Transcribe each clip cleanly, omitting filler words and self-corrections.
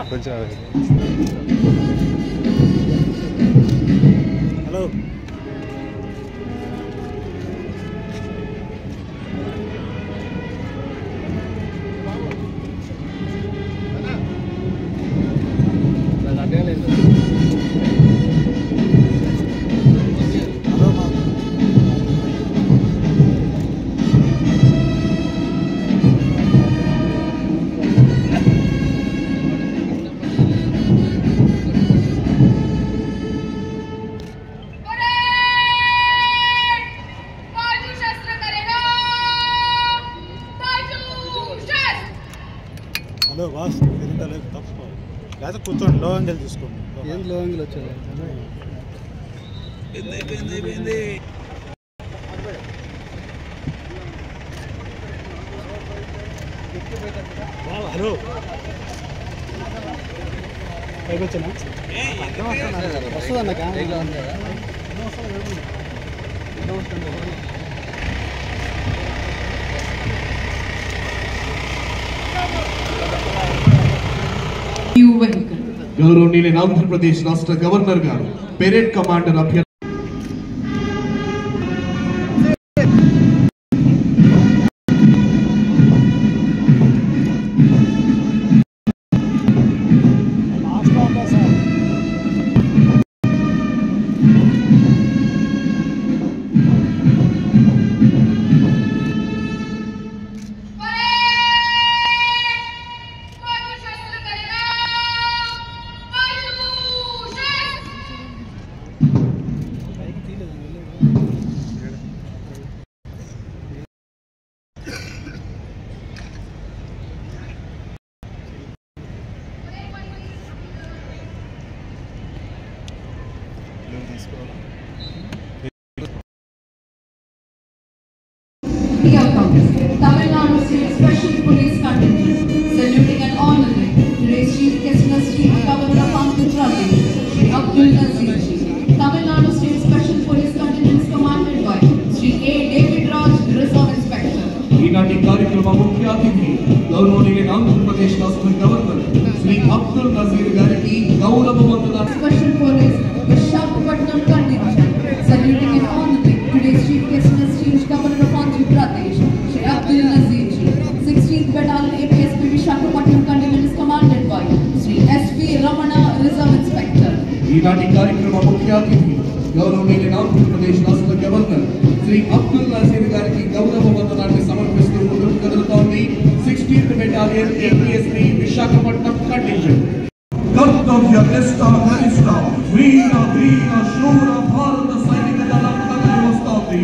కొంచెం hello hello boss తింటలేదు తప్పు లేదా కూర్చోండి లో యాంగిల్ తీసుకోండి ఏం లో యాంగిల్ వచ్చేది హలో పైకి వచ్చానా వస్తుందన్న గౌరవనీయులైన ఆంధ్రప్రదేశ్ రాష్ట్ర గవర్నర్ గారు పెరేడ్ కమాండర్ అభ్యర్థి Tamil Nadu State Special Police Contingent, saluting and honoring today's Chief Guest Chief Governor of Andhra Pradesh, Shri Abdul Nazir Ji. Tamil Nadu State Special Police Contingent is commanded by Shri A. David Raj, Reserve Inspector. ఈనాటి కార్యక్రమ ముఖ్య అతిథి గౌరవనీయులైన ఆంధ్రప్రదేశ్ రాష్ట్ర governor Shri Abdul Nazir గారికి గౌరవ వందనాలు. Special Police Visakhapatnam Contingent, saluting and honoring today's Chief Guest Chief Governor of Andhra Pradesh, Shri Abdul Nazir Ji. 16th Battalion APSP Visakhapatnam Contingent is commanded by Shri S.V. Ramana, Reserve Inspector. ఈనాటి కార్యక్రమ ముఖ్య అతిథి గౌరవనీయులైన ఆంధ్రప్రదేశ్ రాష్ట్ర governor Shri Abdul Nazir గారికి గౌరవ వందనాన్ని సమర్పిస్తూ ముందుకు కదులుతోంది 16th Battalion APSP Visakhapatnam contingent. కర్తవ్య నిష్ఠ గరిష్ట వీర వీర శూర భారత సైనిక దళం కదిలి వస్తోంది.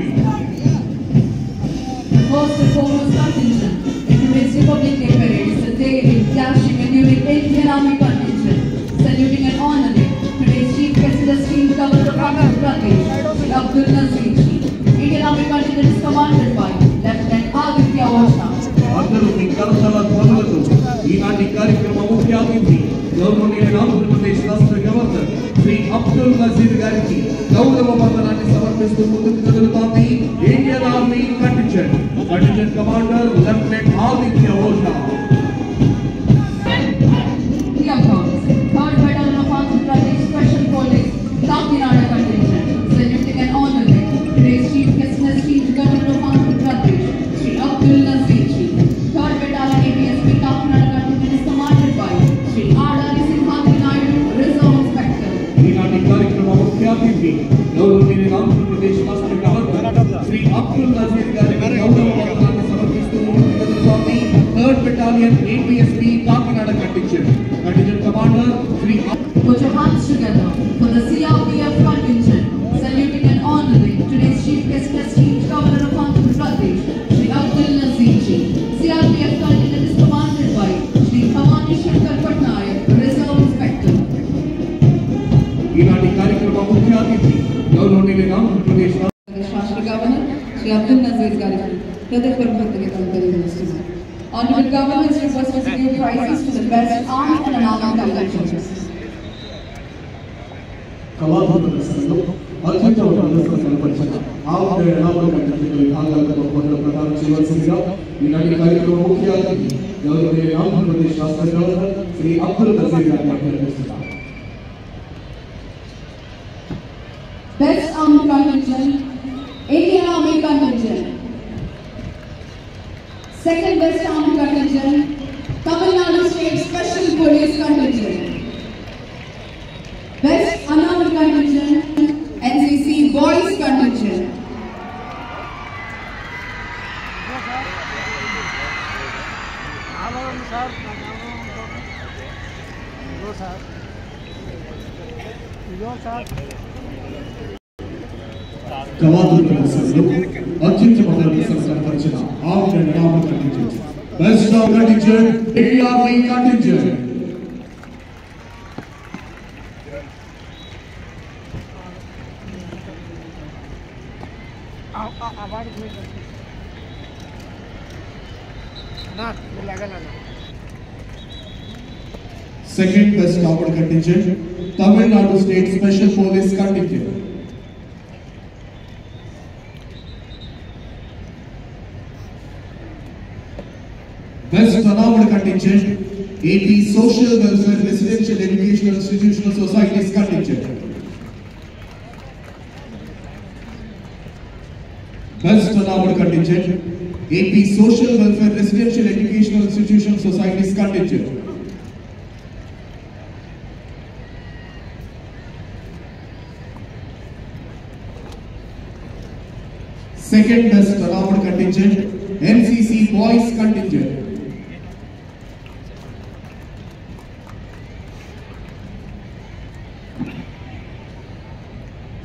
First and foremost contingent in today's Republic Day parade is the daily flashing and during Indian Army contingent, saluting and honoring today's Chief Guest Chief Governor of Andhra Pradesh, Abdul Nazir Ji. Indian Army contingent is commanded by Lieutenant Aditya Osha. అందరూ మీ కరతాళ ధ్వనులతో ఈనాటి కార్యక్రమ ముఖ్య అతిథి గౌరవనీయులైన ఆంధ్రప్రదేశ్ రాష్ట్ర governor Shri Abdul Nazir గారికి గౌరవ వందనాన్ని సమర్పిస్తూ ముందుకు కదులుతోంది Indian army contingent commander lieutenant Aditya Osha. Third Battalion of Andhra Pradesh Special Police Kakinada contingent, saluting and honoring today's Chief Guest Chief Governor of Andhra Pradesh, Shri Abdul Nazir Ji. Third Battalion APSP Kakinada contingent is commanded by Shri Adari Sinhati Naidu, Reserve Inspector. ఈనాటి కార్యక్రమ ముఖ్య అతిథి గౌరవనీయులైన ఆంధ్రప్రదేశ్ రాష్ట్ర governor Shri Abdul Nazir గారికి గౌరవ వందనాన్ని సమర్పిస్తూ ముందుకు కదులుతోంది third battalion APSP Kakinada contingent commander Shri. Put your hands together for the CRPF contingent, saluting and honoring today's Chief Guest Chief Governor of Andhra Pradesh, Shri Abdul Nazir Ji. CRPF contingent is commanded by Shri Bhavani Shankar Patnaik, Reserve Inspector. ఈనాటి కార్యక్రమ ముఖ్య అతిథి గౌరవనీయులైన ఆంధ్రప్రదేశ్ రాష్ట్ర governor Shri Abdul Nazir గారికి హృదయపూర్వక కృతజ్ఞతలు తెలియజేస్తున్నాను. Honorable Governor is requested to give prizes to the best armed and unarmed contingents. కళాత్మక ప్రదర్శనలో అత్యుత్తమ ప్రదర్శన కనపరిచిన ఆవుల ఎడామల కంటే విభాగాలకు బహుమతులు ప్రదానం చేయవలసిందిగా ఈనాటి కార్యక్రమం ముఖ్య అతిథి గౌరవనీయ ఆంధ్రప్రదేశ్ రాష్ట్ర గవర్నర్ శ్రీ అబ్దుల్ నజీర్ గారిని అభినందిస్తున్నారు. Best Armed Contingent, Indian Army Contingent. Second Best Armed Contingent, Tamil Nadu State Special Police Contingent. Best Unarmed Contingent, NCC Boys Contingent. కళాత్మక ప్రదర్శనలో అత్యుత్తమ ప్రదర్శన కనపరిచిన ఆవుల ఎడామల contingent best of contingent Indian army contingent. Second best armed contingent, Tamil Nadu State Special Police Contingent. Best unarmed contingent, AP Social Welfare Residential Educational Institutional Societies Contingent. Best unarmed contingent, AP Social Welfare Residential Educational Institutional Societies Contingent. Second best unarmed contingent, NCC Boys Contingent.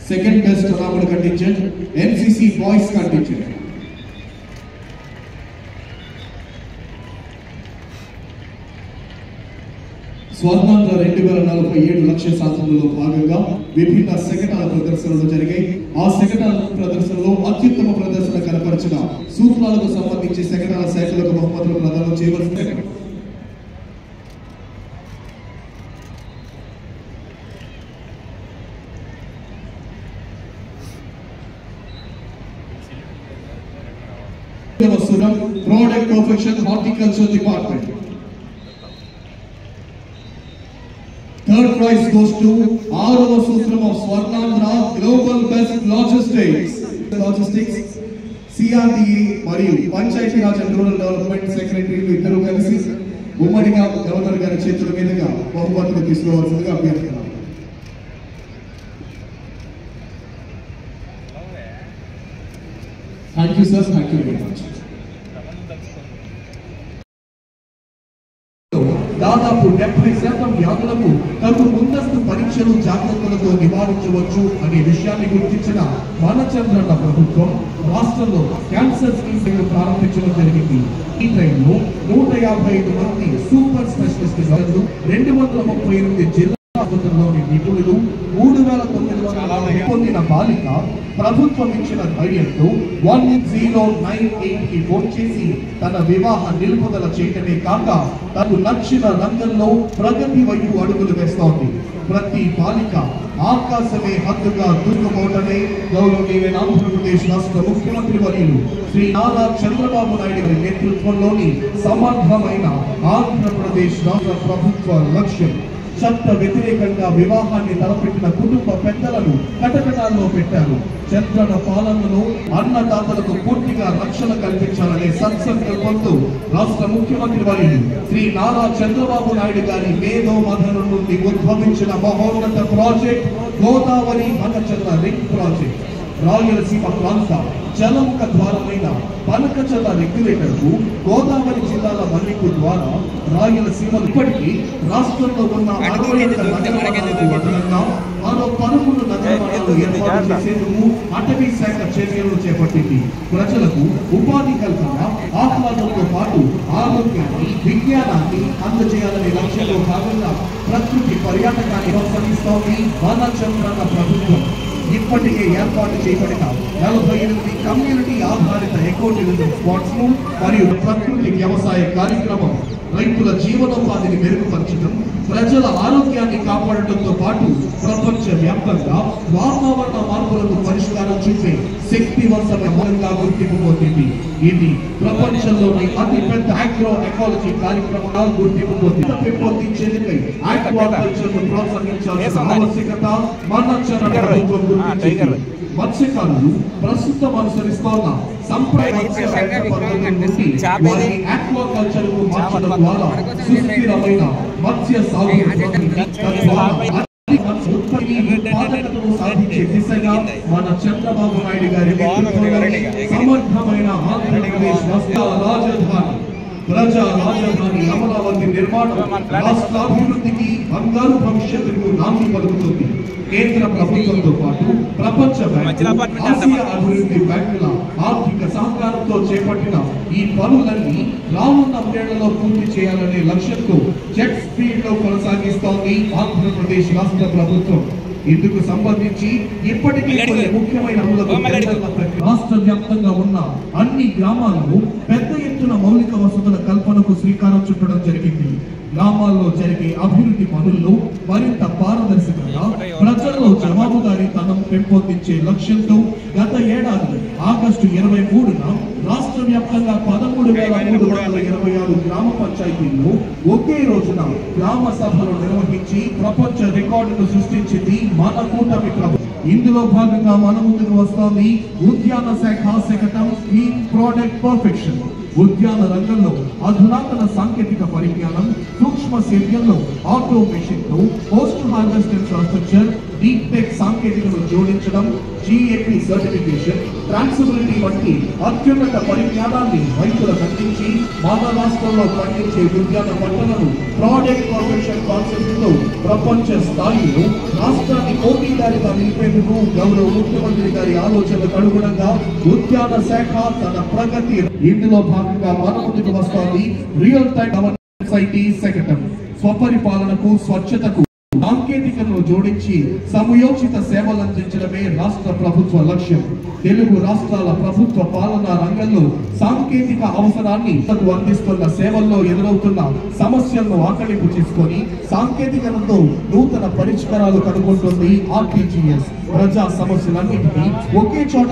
Second best unarmed contingent, NCC Boys Contingent. Swarnandhra 2047 లక్ష్య సాధనలో భాగంగా విభిన్న శకటాల ప్రదర్శనలు జరిగాయి. ఆ శకటాల ప్రదర్శనలో అత్యుత్తమ ప్రదర్శన కనపరిచిన సూత్రాలకు సంబంధించి శకటాల శాఖలకు బహుమతులు ప్రదానం చేయవలసింది. Product Perfection Horticulture Department. Third prize goes to Arava Sutram of Swarnandhra Global Best Logistics, CRDA మరియు Panchayati Raj and rural development సెక్రటరీలు ఇద్దరు కలిసి ఉమ్మడిగా గవర్నర్ గారి చేతుల మీదుగా బహుమతులు తీసుకోవాల్సిందిగా అభ్యర్థిస్తున్నాను. Thank you sir, thank you very much. దాదాపు 70% వ్యాధులకు తగు ముందస్తు పరీక్షలు జాగ్రత్తలతో నివారించవచ్చు అనే విషయాన్ని గుర్తించిన మానచంద్రన్న ప్రభుత్వం రాష్ట్రంలో క్యాన్సర్ స్క్రీనింగ్ ప్రారంభించడం జరిగింది. ఈ ట్రైన్లో 155 మంది సూపర్ స్పెషలిస్ట్ డాక్టర్లు, 238 జిల్లా ఆసుపత్రుల్లోని నిపుణులు, 3,900 పొందిన బాలిక ప్రభుత్వం ఇచ్చిన ధైర్యంతో 1098కి ఫోన్ చేసి తన వివాహ నిలుపుదల చేయటమే కాక తనకు నచ్చిన రంగంలో ప్రగతి వైపు అడుగులు వేస్తోంది. ప్రతి బాలిక ఆకాశమే హద్దుగా దూసుకుపోవటమే గౌరవనీయ ఆంధ్రప్రదేశ్ రాష్ట్ర ముఖ్యమంత్రి వర్యులు శ్రీ నారా చంద్రబాబు నాయుడు గారి నేతృత్వంలోని సమర్థమైన ఆంధ్రప్రదేశ్ రాష్ట్ర ప్రభుత్వ లక్ష్యం. చట్ట వ్యతిరేకంగా వివాహాన్ని తలపెట్టిన కుటుంబ పెద్దలను కటకటాల్లో పెట్టారు. చంద్రన పాలనలో అన్నదాతలకు పూర్తిగా రక్షణ కల్పించాలనే సత్సంకల్పంతో రాష్ట్ర ముఖ్యమంత్రి వర్యులు శ్రీ నారా చంద్రబాబు నాయుడు గారి మేధో మథనం నుండి ఉద్భవించిన మహోన్నత ప్రాజెక్ట్ గోదావరి మనచర్ల రింగ్ ప్రాజెక్ట్. రాయలసీమ ప్రాంత జలముఖ ద్వారమైన పనకచర్ల రెగ్యులేటర్కు గోదావరి జిల్లాల మల్లికు ద్వారా రాయలసీమలు ఇప్పటికీ రాష్ట్రంలో ఉన్న 61 నగరాలకు అదనంగా మరో 11 నగరాలను ఏర్పాటు చేసేందుకు అటవీ శాఖ చర్యలు చేపట్టింది. ప్రజలకు ఉపాధి కల్పన, ఆహ్లాదంతో పాటు ఆరోగ్యాన్ని, విజ్ఞానాన్ని అందజేయాలనే లక్ష్యంలో భాగంగా ప్రకృతి పర్యాటకాన్ని ప్రోత్సహిస్తోంది మానచంద్రన్న ప్రభుత్వం. ఇప్పటికే ఏర్పాటు చేయబడిన 48 కమ్యూనిటీ ఆధారిత ఎకో టూరిజం స్పాట్స్ ను మరియు ప్రకృతి వ్యవసాయ కార్యక్రమం రైతుల జీవనోపాధిని మెరుగుపరచడం, ప్రజల ఆరోగ్యాన్ని కాపాడటంతో పాటు ప్రపంచ వ్యాప్తంగా వాతావరణ మార్పులకు పరిష్కారం చూపే శక్తివంతంగా గుర్తింపు పొందింది. ఇది ప్రపంచంలోని అతి పెద్ద ఆగ్రో ఎకాలజీ కార్యక్రమంగా గుర్తింపు పొందింది. పెంపొందించేందుకై ఆక్వాకల్చర్ను ప్రోత్సహించాల్సిన ఆవశ్యకత మన ప్రభుత్వం గుర్తించింది. మత్స్యకారులు ప్రస్తుతం అనుసరిస్తున్న సంప్రదాయ పద్ధతుల నుండి వారిని ఆక్వాకల్చర్ కు మార్చడం ద్వారా సుస్థిరమైన మత్స్య సాగు ఉత్పాదకతను సాధించే దిశగా మన చంద్రబాబు నాయుడు గారి నేతృత్వంలోని సమర్థమైన ఆంధ్రప్రదేశ్ ప్రజా రాజధాని అమరావతి నిర్మాణం రాష్ట్రాభివృద్ధికి బంగారు భవిష్యత్తుకు నాంది పలుకుతుంది. కేంద్ర ప్రభుత్వంతో పాటు ప్రపంచ బ్యాంకు, ఆసియా అభివృద్ధి బ్యాంకుల ఆర్థిక సహకారంతో చేపట్టిన ఈ పనులన్నీ రానున్న 3 ఏళ్లలో పూర్తి చేయాలనే లక్ష్యంతో జెట్ స్పీడ్ లో కొనసాగిస్తోంది ఆంధ్రప్రదేశ్ రాష్ట్ర ప్రభుత్వం. ఇందుకు సంబంధించి ఇప్పటికే కొన్ని ముఖ్యమైన రాష్ట్ర వ్యాప్తంగా ఉన్న అన్ని గ్రామాల్లో పెద్ద ఎత్తున మౌలిక వసతుల కల్పనకు శ్రీకారం చుట్టడం జరిగింది. గ్రామాల్లో జరిగే అభివృద్ధి పనుల్లో మరింత పారదర్శకంగా ప్రజల్లో జవాబుదారీతనం పెంపొందించే లక్ష్యంతో గత ఏడాది ఆగస్టు 23న రాష్ట్ర వ్యాప్తంగా 13,326 గ్రామ పంచాయతీల్లో ఒకే రోజున గ్రామ సభలు నిర్వహించి ప్రపంచ రికార్డును సృష్టించింది మన కూటమి ప్రభుత్వం. ఇందులో భాగంగా మన ముందుకు వస్తోంది ఉద్యాన శాఖ శకటం గ్రీన్ ప్రోడక్ట్ పర్ఫెక్షన్. ఉద్యాన రంగంలో అధునాతన సాంకేతిక పరిజ్ఞానం, సూక్ష్మ సేద్యంలో ఆటోమేషన్ తో post harvest infrastructure, deep tech సాంకేతికను జోడించడం, GAP సర్టిఫికేషన్, ట్రాన్స్ఫరబిలిటీ వంటి అత్యున్నత పరిజ్ఞానాన్ని రైతులకు అందించి మన రాష్ట్రంలో పండించే ఉద్యాన పంటలను ప్రోడక్ట్ పర్ఫెక్షన్ కాన్సెప్ట్ తో ప్రపంచ స్థాయిలో రాష్ట్రాన్ని పోటీదారిగా నిలిపేందుకు గౌరవ ముఖ్యమంత్రి గారి ఆలోచనలకు అనుగుణంగా ఉద్యాన శాఖ తన ప్రగతి. ఇందులో భాగంగా మన ముందుకు వస్తోంది రియల్ టైమ్ సొసైటీ శకటం. స్వపరిపాలనకు, స్వచ్ఛతకు సాంకేతికతను జోడించి సమయోచిత సేవలు అందించడమే రాష్ట్ర ప్రభుత్వ లక్ష్యం. తెలుగు రాష్ట్రాల ప్రభుత్వ పాలనా రంగంలో సాంకేతిక అవసరాన్ని అందిస్తున్న సేవల్లో ఎదురవుతున్న సమస్యలను ఆకలింపు చేసుకొని సాంకేతికతతో నూతన పరిష్కారాలు కనుగొంటుంది RTGS. ప్రజా సమస్యలన్నింటినీ ఒకే చోట